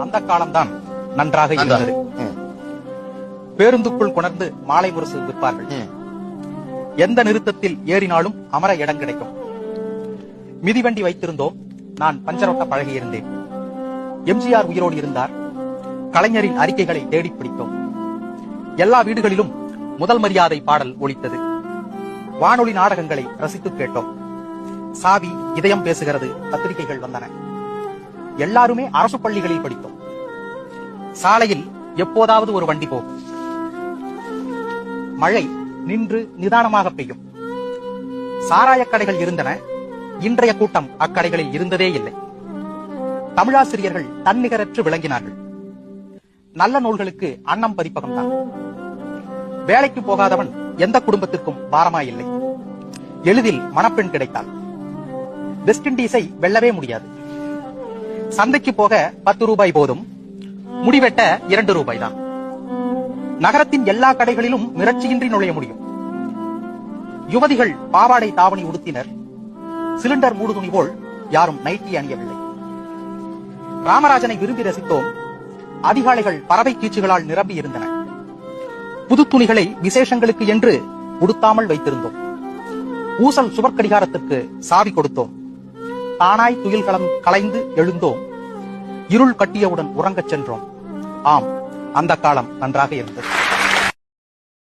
அந்த காலம்தான் நன்றாக இருந்தது. பேருந்துக்குள் கொணர்ந்து மாலை முரசு விற்பார்கள். எந்த நிறுத்தத்தில் ஏறினாலும் அமர இடம் கிடைக்கும். மிதிவண்டி வைத்திருந்தோம். நான் பஞ்சரோட்ட பழகியிருந்தேன். எம்ஜிஆர் உயிரோடு இருந்தார். கலைஞரின் அறிக்கைகளை தேடி பிடித்தோம். எல்லா வீடுகளிலும் முதல் மரியாதை பாடல் ஒலித்தது. வானொலி நாடகங்களை ரசித்து கேட்டோம். சாவி இதயம் பேசுகிறது பத்திரிகைகள் வந்தன. எல்லாருமே அரசு பள்ளிகளில் படித்தோம். சாலையில் எப்போதாவது ஒரு வண்டி போகும். மழை நின்று நிதானமாக பெய்யும். சாராய கடைகள் இருந்தன. இன்றைய கூட்டம் அக்கடைகளில் இருந்ததே இல்லை. தமிழாசிரியர்கள் தன்னிகரற்று விளங்கினார்கள். நல்ல நூல்களுக்கு அன்னம் பதிப்பகம்தான். வேலைக்கு போகாதவன் எந்த குடும்பத்திற்கும் பாரமாயில்லை. எளிதில் மணப்பெண் கிடைத்தாள். வெஸ்ட் இண்டீஸை வெல்லவே முடியாது. சந்தைக்கு போக 10 ரூபாய் போதும். முடிவெட்ட 2 ரூபாய் தான். நகரத்தின் எல்லா கடைகளிலும் மிரட்சியின்றி நுழைய முடியும். யுவதிகள் பாவாடை தாவணி உடுத்தினர். சிலிண்டர் மூடு துணி போல் யாரும் நைட்டி அணியவில்லை. ராமராஜனை விரும்பி ரசித்தோம். அதிகாலைகள் பறவை கீச்சுகளால் நிரம்பி இருந்தன. புது துணிகளை விசேஷங்களுக்கு என்று உடுத்தாமல் வைத்திருந்தோம். ஊசல் சுவர் கடிகாரத்திற்கு சாவி கொடுத்தோம். தானாய் துயில் கலைந்து எழுந்தோம். இருள் கட்டியவுடன் உறங்கச் சென்றோம். ஆம், அந்த காலம் நன்றாக இருந்தது.